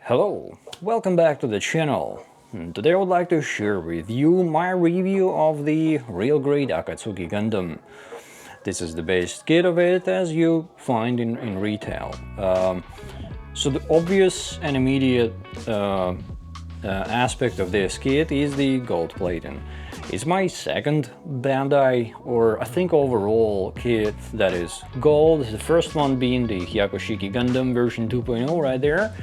Hello, welcome back to the channel. Today I would like to share with you my review of the real grade Akatsuki Gundam. This is the base kit of it as you find in retail. So the obvious and immediate aspect of this kit is the gold plating. It's my second Bandai, or I think overall, kit that is gold. The first one being the Hyakushiki Gundam version 2.0 right there.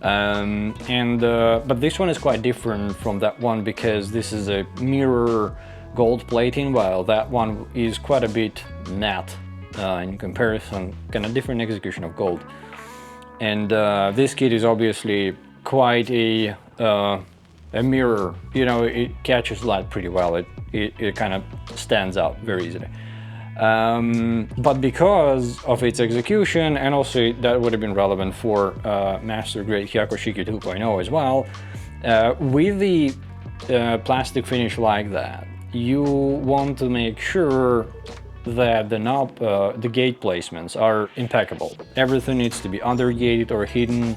But this one is quite different from that one because this is a mirror gold plating, while that one is quite a bit matte in comparison, kind of different execution of gold. And this kit is obviously quite a mirror, you know, it catches light pretty well, it kind of stands out very easily. But because of its execution, and also that would have been relevant for Master Grade Hyakushiki 2.0 as well, with the plastic finish like that, you want to make sure that the gate placements are impeccable. Everything needs to be undergated or hidden.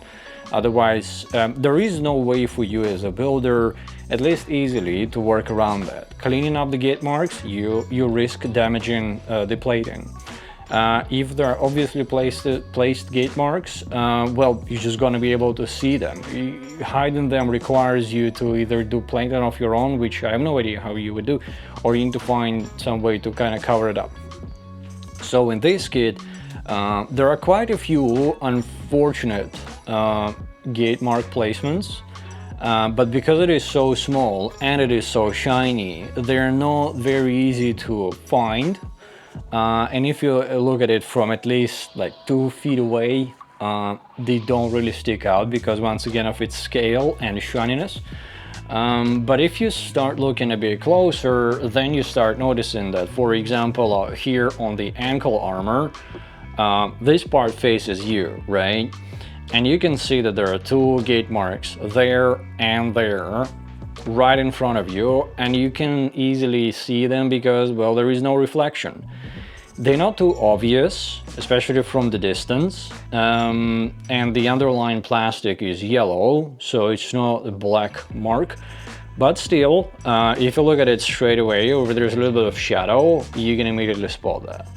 Otherwise, there is no way for you as a builder, at least easily, to work around that. Cleaning up the gate marks, you risk damaging the plating. If there are obviously placed gate marks, well, you're just going to be able to see them. Hiding them requires you to either do plating of your own, which I have no idea how you would do, or you need to find some way to kind of cover it up. So in this kit, there are quite a few unfortunate gate mark placements, but because it is so small and it is so shiny, they're not very easy to find. And if you look at it from at least like 2 feet away, they don't really stick out because, once again, of its scale and shininess. But if you start looking a bit closer, then you start noticing that, for example, here on the ankle armor, this part faces you, right? And you can see that there are 2 gate marks there and there, right in front of you, and you can easily see them because, well, there is no reflection. They're not too obvious, especially from the distance, and the underlying plastic is yellow, so it's not a black mark. But still, if you look at it straight away, over there's a little bit of shadow, you can immediately spot that.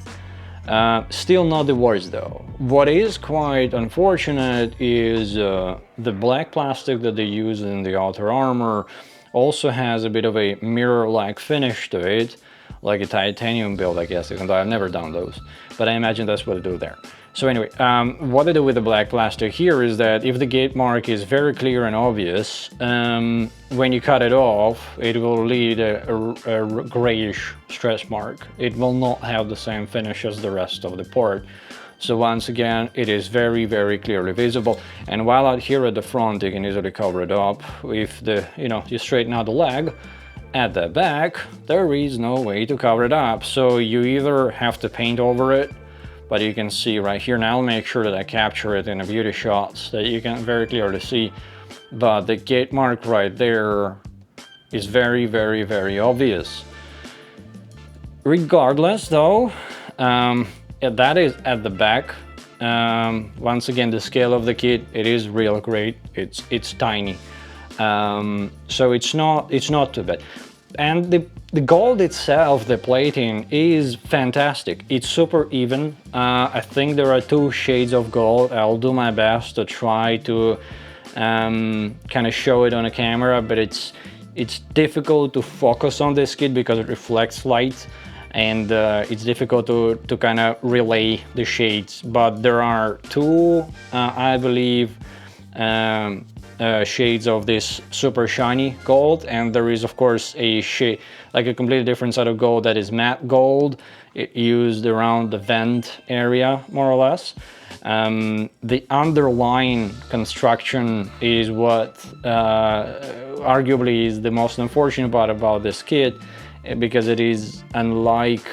Still not the worst though. What is quite unfortunate is the black plastic that they use in the outer armor also has a bit of a mirror-like finish to it, like a titanium build, I guess, even though I've never done those. But I imagine that's what they do there. So anyway, what they do with the black plastic here is that if the gate mark is very clear and obvious, when you cut it off, it will leave a grayish stretch mark. It will not have the same finish as the rest of the part. So once again, it is very, very clearly visible. And while out here at the front, you can easily cover it up. If you straighten out the leg, at the back, there is no way to cover it up. So you either have to paint over it, but you can see right here, now I'll make sure that I capture it in a beauty shot so that you can very clearly see. But the gate mark right there is very, very, very obvious. Regardless though, that is at the back. Once again, the scale of the kit, it is real great. It's tiny. So it's not too bad. And the gold itself, the plating, is fantastic. It's super even. I think there are 2 shades of gold. I'll do my best to try to kind of show it on a camera, but it's difficult to focus on this kit because it reflects light, and it's difficult to kind of relay the shades. But there are 2, I believe, shades of this super shiny gold, and there is of course a shade, like a completely different side of gold that is matte gold, used around the vent area more or less. The underlying construction is what arguably is the most unfortunate part about this kit, because it is unlike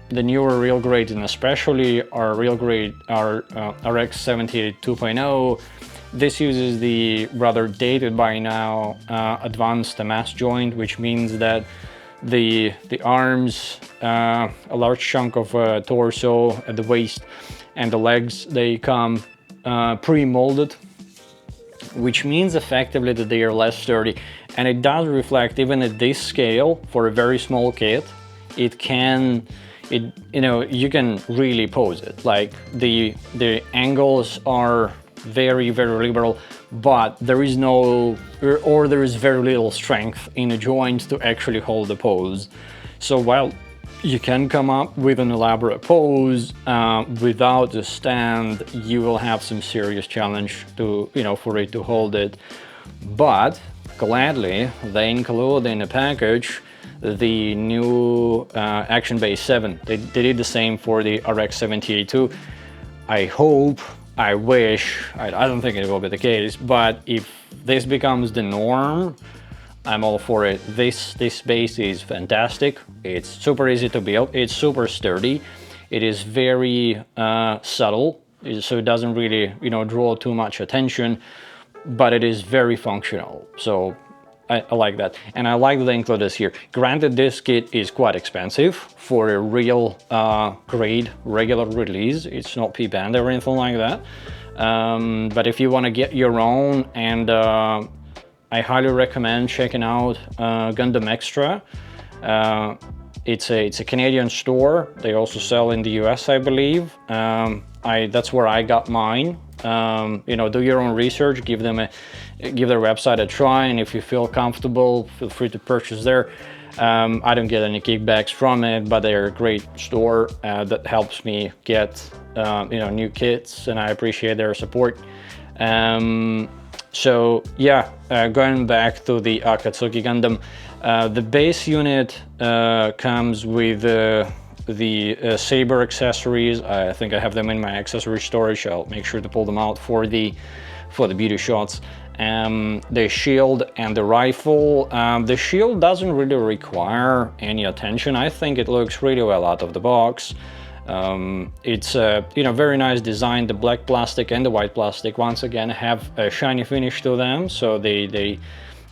the newer real grades, and especially our real grade, our RX-78 2.0. This uses the rather dated by now advanced mass joint, which means that the arms, a large chunk of torso at the waist, and the legs, they come pre-molded which means effectively that they are less sturdy. And it does reflect, even at this scale, for a very small kit, you can really pose it. Like the angles are very, very liberal, but there is there is very little strength in the joints to actually hold the pose. So while you can come up with an elaborate pose without the stand, you will have some serious challenge to, for it to hold it. But gladly, they include in the package the new Action Base 7. They did the same for the RX-78 too. I hope, I wish, I don't think it will be the case, but if this becomes the norm, I'm all for it. This base is fantastic. It's super easy to build. It's super sturdy. It is very subtle, so it doesn't really, draw too much attention, but it is very functional. So I like that. And I like that they include this here. Granted, this kit is quite expensive for a real grade regular release. It's not Bandai or anything like that. But if you want to get your own, and I highly recommend checking out Gundam Extra. It's a Canadian store. They also sell in the US, I believe. That's where I got mine. Do your own research, give their website a try, and if you feel comfortable, feel free to purchase there. I don't get any kickbacks from it, but they're a great store that helps me get new kits, and I appreciate their support. So yeah, going back to the Akatsuki Gundam, the base unit comes with the Saber accessories. I think I have them in my accessory storage. I'll make sure to pull them out for the beauty shots. The shield and the rifle. The shield doesn't really require any attention. I think it looks really well out of the box. It's a very nice design. The black plastic and the white plastic once again have a shiny finish to them, so they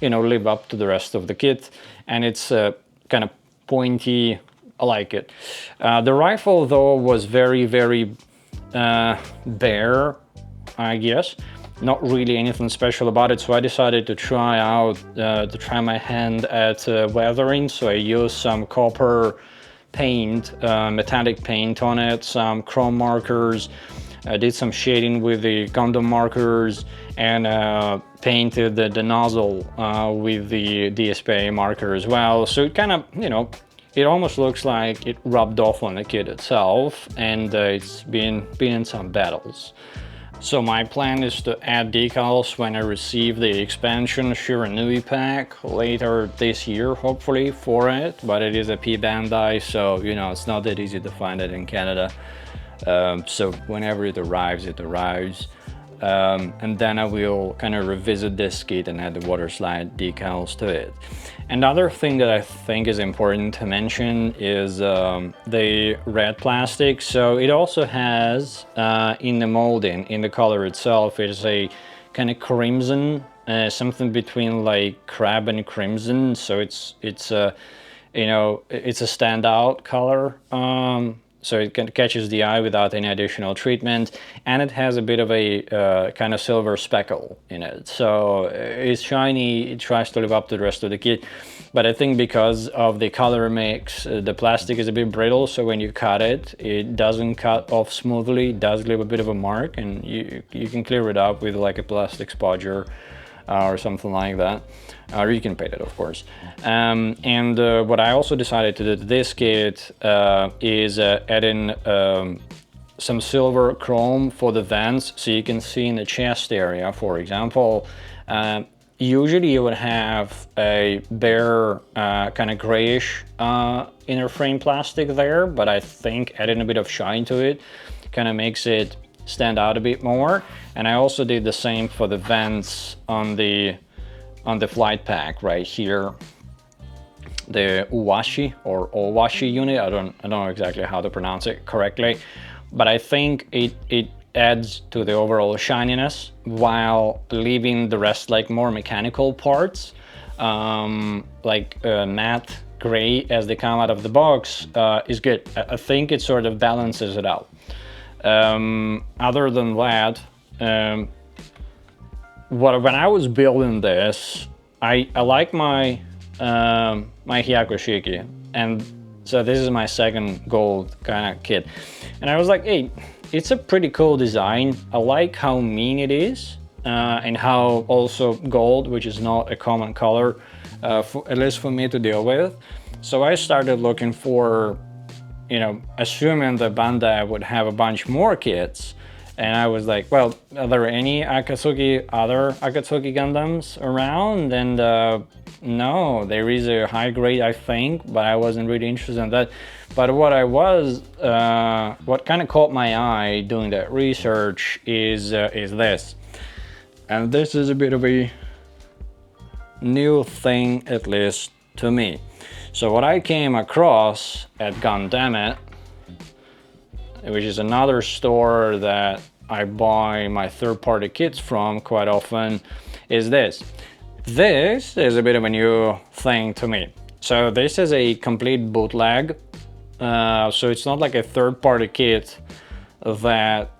live up to the rest of the kit, and it's kind of pointy. I like it. The rifle though was very, very bare, I guess. Not really anything special about it, so I decided to try my hand at weathering. So I used some copper paint, metallic paint on it, some chrome markers. I did some shading with the Gundam markers, and painted the nozzle with the DSP marker as well. So it kind of, it almost looks like it rubbed off on the kit itself, and it's been in some battles. So my plan is to add decals when I receive the expansion Shiranui pack later this year, hopefully, for it. But it is a Bandai, so it's not that easy to find it in Canada. So whenever it arrives, it arrives. And then I will kind of revisit this kit and add the water slide decals to it. Another thing that I think is important to mention is the red plastic. So it also has in the molding, in the color itself, it is a kind of crimson, something between like crab and crimson. So it's a standout color. So it catches the eye without any additional treatment, and it has a bit of a kind of silver speckle in it. So it's shiny, it tries to live up to the rest of the kit, but I think because of the color mix, the plastic is a bit brittle, so when you cut it, it doesn't cut off smoothly, it does leave a bit of a mark, and you can clear it up with like a plastic spudger or something like that. Or you can paint it, of course. And what I also decided to do to this kit is add in some silver chrome for the vents, so you can see in the chest area, for example. Usually you would have a bare kind of grayish inner frame plastic there, but I think adding a bit of shine to it kind of makes it stand out a bit more. And I also did the same for the vents on the flight pack right here, the Uwashi or Owashi unit. I don't know exactly how to pronounce it correctly, but I think it adds to the overall shininess while leaving the rest like more mechanical parts, like matte gray as they come out of the box is good. I think it sort of balances it out. Other than that, when I was building this, I like my my Hyakushiki, and so this is my second gold kind of kit, and I was like, hey, it's a pretty cool design. I like how mean it is, and how also gold, which is not a common color, at least for me to deal with. So I started looking for, you know, assuming that Bandai would have a bunch more kits. And I was like, well, are there any other Akatsuki Gundams around? And no, there is a high grade, I think, but I wasn't really interested in that. But what what kind of caught my eye doing that research is this. And this is a bit of a new thing, at least to me. So what I came across at Gundam, which is another store that I buy my third-party kits from quite often, is this. This is a bit of a new thing to me. So this is a complete bootleg. So it's not like a third-party kit that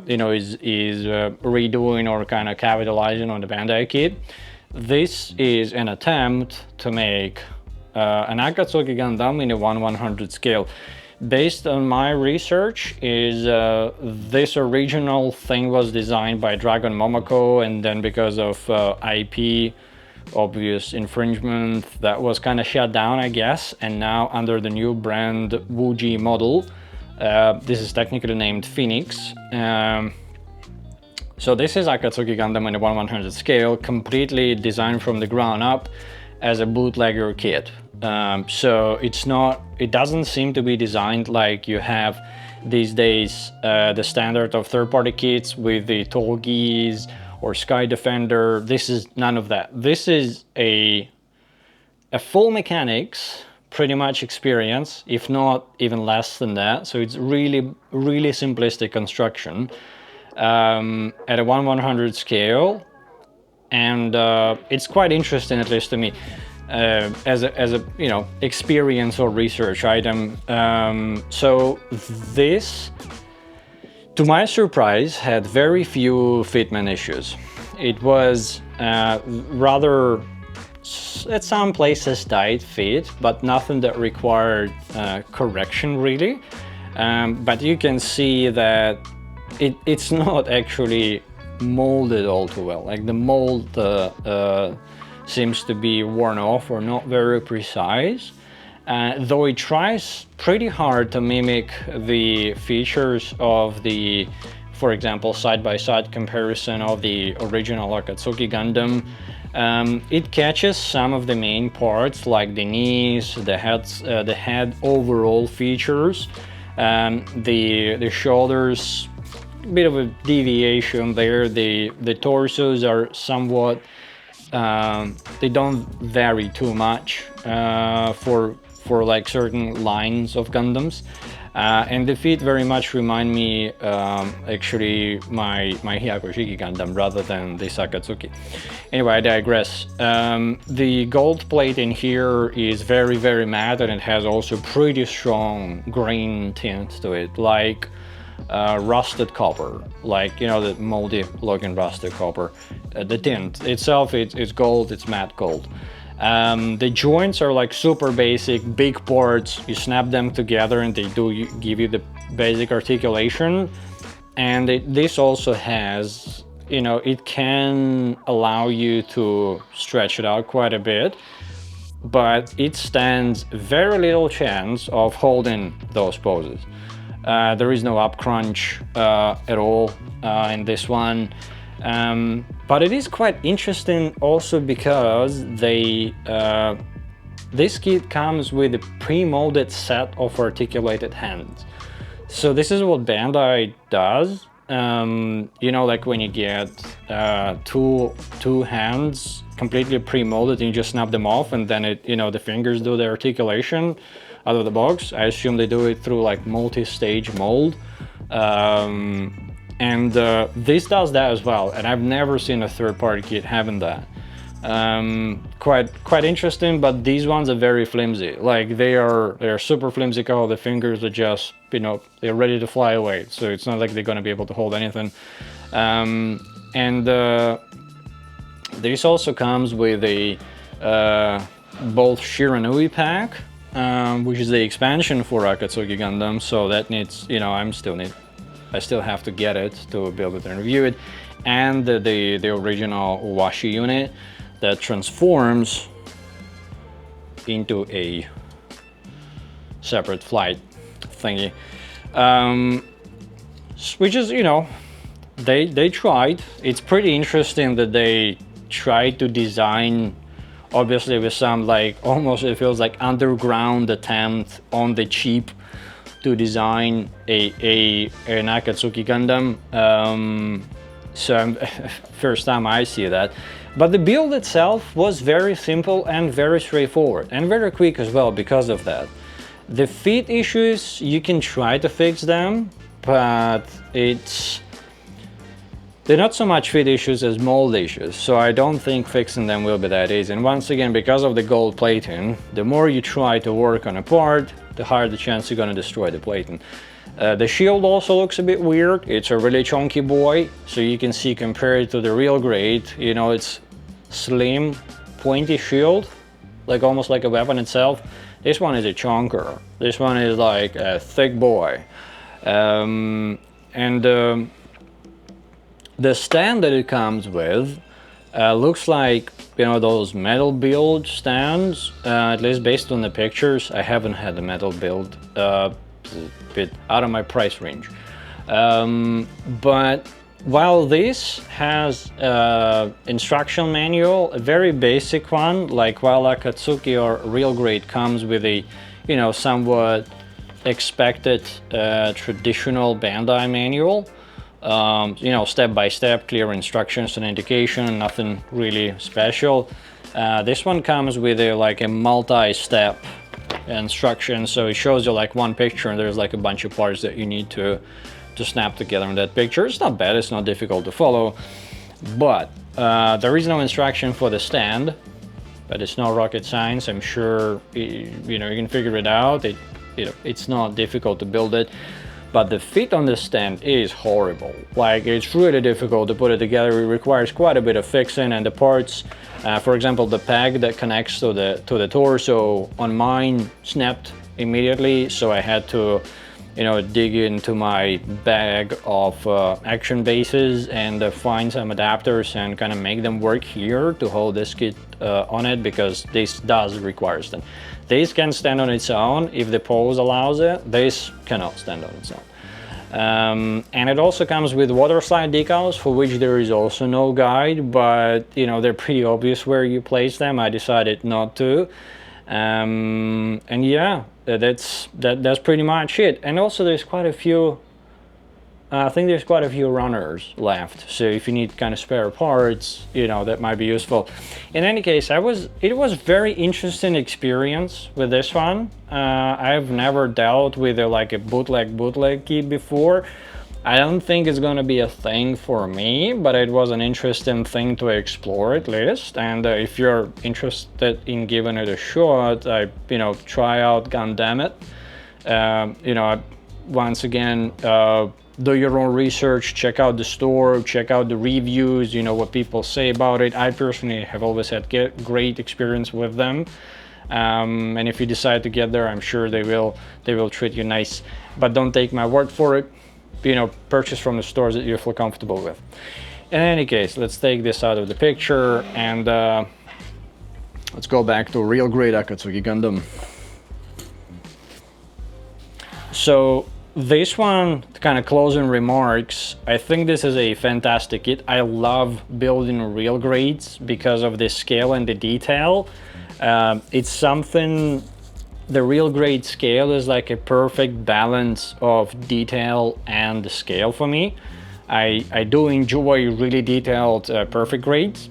you know, is redoing or kind of capitalizing on the Bandai kit. This is an attempt to make an Akatsuki Gundam in a 1/100 scale. Based on my research, is this original thing was designed by Dragon Momoko, and then because of IP, obvious infringement, that was kind of shut down, I guess, and now under the new brand Wuji model, this is technically named Phoenix. So this is Akatsuki Gundam in a 1/100 scale, completely designed from the ground up as a bootlegger kit. So it doesn't seem to be designed like you have these days, the standard of third-party kits with the Tolgis or Sky Defender. This is none of that. This is a full mechanics, pretty much experience, if not even less than that. So it's really, really simplistic construction at a 1/100 scale. And it's quite interesting, at least to me, as a you know, experience or research item. So this, to my surprise, had very few fitment issues. It was rather, at some places, tight fit, but nothing that required correction really. But you can see that it's not actually molded all too well. Like the mold seems to be worn off or not very precise, though it tries pretty hard to mimic the features of the, for example, side-by-side comparison of the original Akatsuki Gundam. It catches some of the main parts, like the knees, the head overall features, the shoulders, bit of a deviation there. The torsos are somewhat, they don't vary too much for like certain lines of Gundams, and the feet very much remind me actually my Hyakushiki Gundam rather than the Akatsuki. Anyway, I digress. The gold plate in here is very, very matte, and it has also pretty strong green tint to it, like rusted copper, like, you know, the moldy looking rusted copper. The tint itself, it's gold, it's matte gold. The joints are like super basic, big parts. You snap them together and they do give you the basic articulation. And this also has, you know, it can allow you to stretch it out quite a bit, but it stands very little chance of holding those poses. There is no up crunch at all in this one, but it is quite interesting also because this kit comes with a pre-molded set of articulated hands. So this is what Bandai does. You know, like when you get two hands completely pre-molded and you just snap them off, and then it, you know, the fingers do the articulation out of the box. I assume they do it through like multi-stage mold, and this does that as well, and I've never seen a third-party kit having that. Quite interesting, but these ones are very flimsy. Like they're super flimsy. All the fingers are just, you know, they're ready to fly away, so it's not like they're going to be able to hold anything. And This also comes with a both Shiranui pack, which is the expansion for Akatsuki Gundam, so that needs, you know, I still have to get it to be able to review it, and the original washi unit that transforms into a separate flight thingy, which is, you know, they tried. It's pretty interesting that they tried to design, obviously with some like almost, it feels like underground attempt on the cheap to design an Akatsuki Gundam. So first time I see that, but the build itself was very simple and very straightforward and very quick as well because of that. The fit issues, you can try to fix them, but they're not so much fit issues as mold issues, so I don't think fixing them will be that easy. And once again, because of the gold plating, the more you try to work on a part, the higher the chance you're gonna destroy the plating. The shield also looks a bit weird. It's a really chunky boy, so you can see compared to the real grade, you know, it's slim, pointy shield, like almost like a weapon itself. This one is a chunker. This one is like a thick boy. The stand that it comes with looks like, you know, those metal build stands, at least based on the pictures. I haven't had the metal build, a bit out of my price range. But while this has instruction manual, a very basic one, like while Akatsuki or real grade comes with a, you know, somewhat expected traditional Bandai manual, you know, step by step, clear instructions and indication, nothing really special. This one comes with like a multi-step instruction, so it shows you like one picture and there's like a bunch of parts that you need to snap together in that picture. It's not bad, it's not difficult to follow, but there is no instruction for the stand, but it's no rocket science. I'm sure, you know, you can figure it out. You know, it's not difficult to build it. But the fit on this stand is horrible. Like, it's really difficult to put it together. It requires quite a bit of fixing, and the parts, for example, the peg that connects to the torso on mine snapped immediately, so I had to, you know, dig into my bag of action bases and find some adapters and kind of make them work here to hold this kit on it, because this does require stand. This can stand on its own if the pose allows it. This cannot stand on its own. And it also comes with water slide decals, for which there is also no guide, but you know, they're pretty obvious where you place them. I decided not to. And yeah, that's pretty much it. And also there's quite a few, I think there's quite a few runners left, so if you need kind of spare parts, you know, that might be useful. In any case, it was very interesting experience with this one. I've never dealt with like a bootleg kit before. I don't think it's gonna be a thing for me, but it was an interesting thing to explore at least. And if you're interested in giving it a shot, you know, try out Gundam it. You know, once again, do your own research, check out the store, check out the reviews, you know, what people say about it. I personally have always had great experience with them. And if you decide to get there, I'm sure they will treat you nice. But don't take my word for it. You know, purchase from the stores that you feel comfortable with. In any case, let's take this out of the picture and let's go back to real grade Akatsuki Gundam. So this one, kind of closing remarks, I think this is a fantastic kit. I love building real grades because of the scale and the detail. It's something, the real grade scale is like a perfect balance of detail and the scale for me. I do enjoy really detailed perfect grades.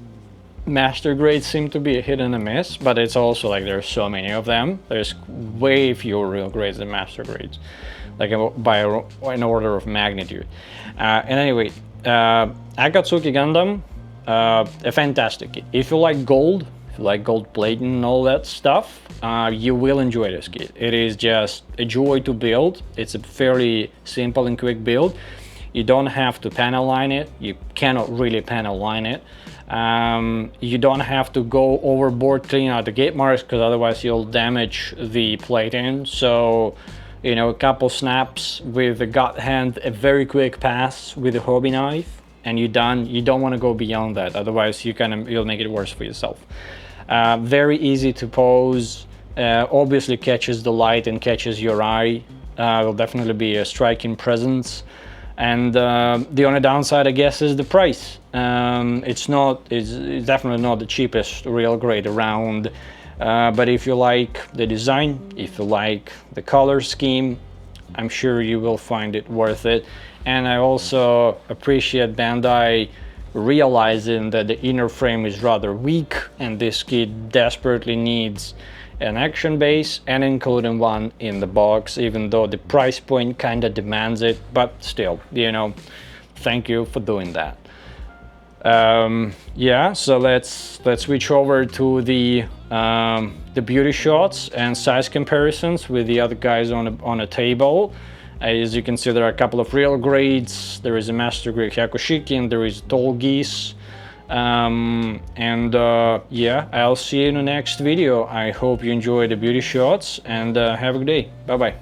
Master grades seem to be a hit and a miss, but it's also like there's so many of them. There's way fewer real grades than master grades, like by an order of magnitude. And anyway, Akatsuki Gundam, a fantastic kit. If you like gold, if you like gold plating and all that stuff, you will enjoy this kit. It is just a joy to build. It's a fairly simple and quick build. You don't have to panel line it. You cannot really panel line it. You don't have to go overboard cleaning out the gate marks, because otherwise you'll damage the plating. So, you know, a couple snaps with the gut hand, a very quick pass with a hobby knife, and you're done. You don't want to go beyond that, otherwise you'll make it worse for yourself. Very easy to pose, obviously catches the light and catches your eye. Will definitely be a striking presence. And the only downside, I guess, is the price. It's definitely not the cheapest rail grade around, but if you like the design, if you like the color scheme, I'm sure you will find it worth it. And I also appreciate Bandai realizing that the inner frame is rather weak and this kit desperately needs an action base, and including one in the box, even though the price point kind of demands it. But still, you know, thank you for doing that. Yeah, so let's switch over to the beauty shots and size comparisons with the other guys on a table. As you can see, there are a couple of real grades. There is a Master Grade Hyakushiki and there is Tall Geese. Yeah, I'll see you in the next video. I hope you enjoy the beauty shots, and have a good day. Bye bye.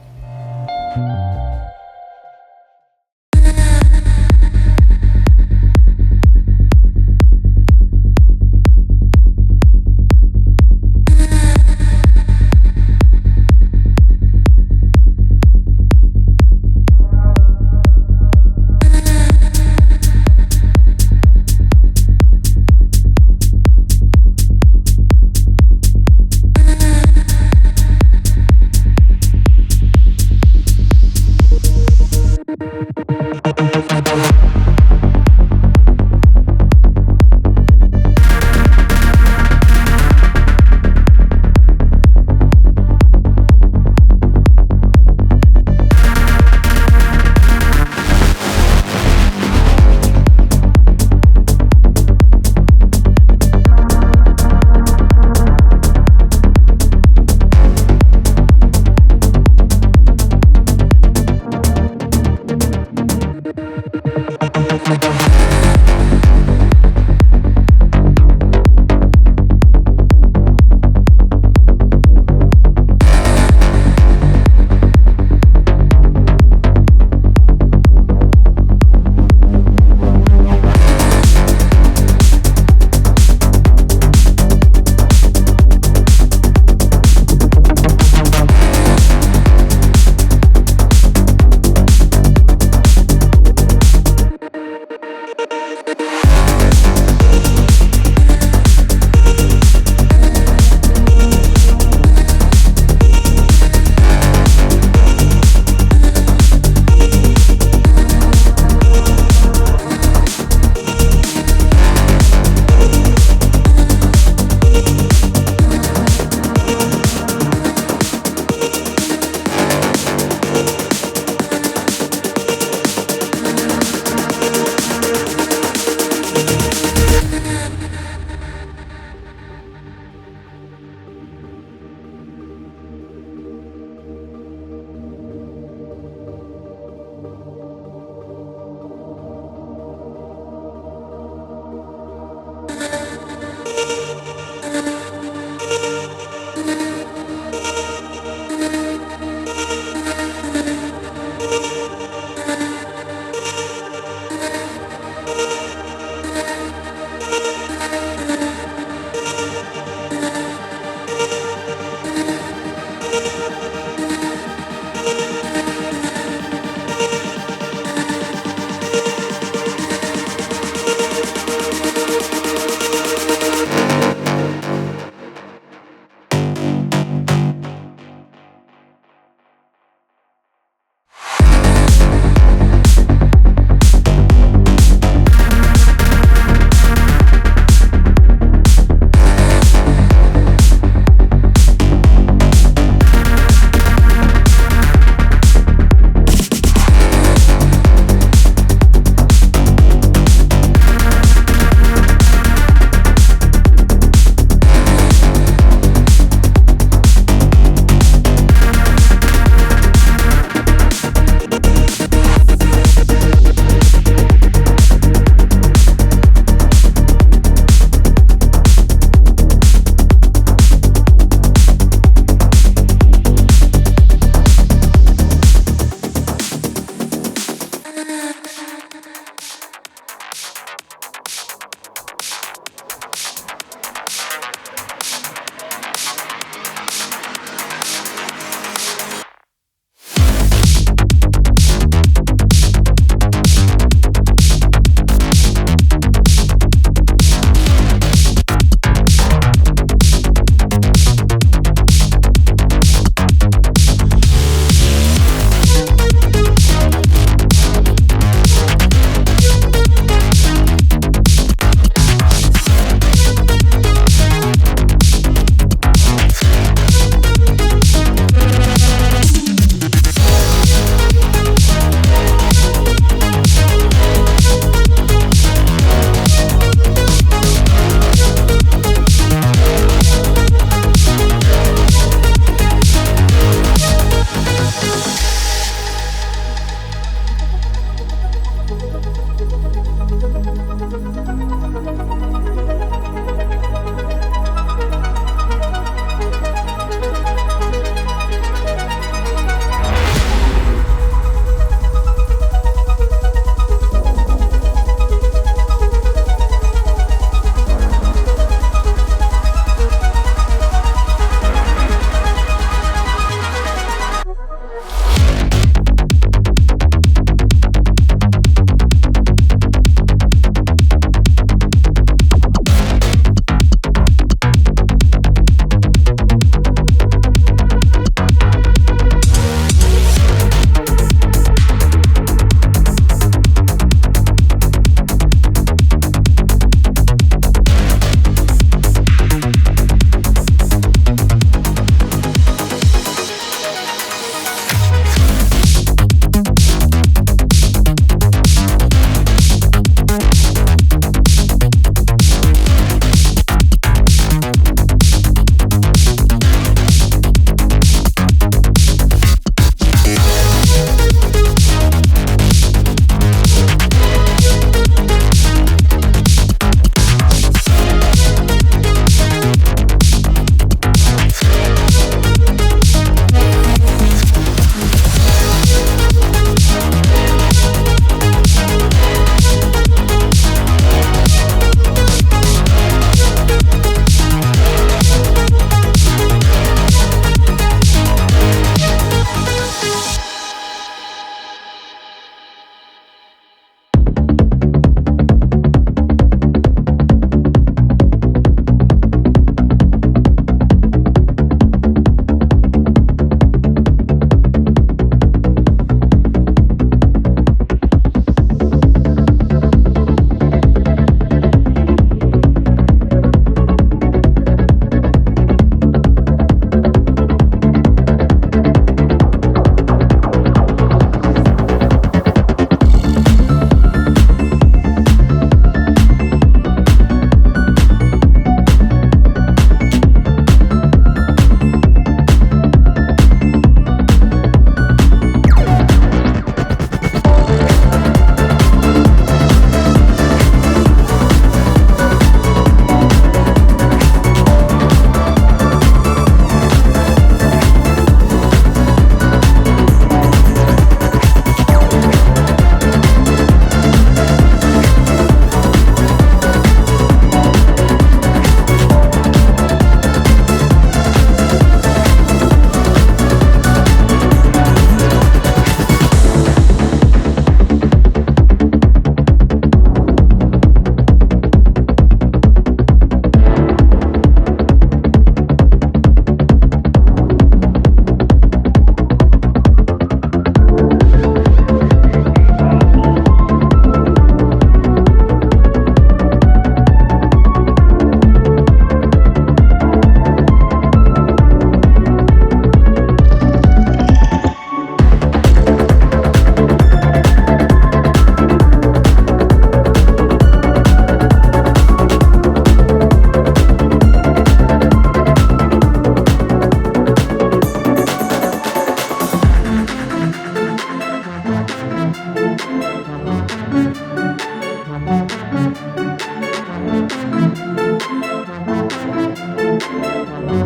you.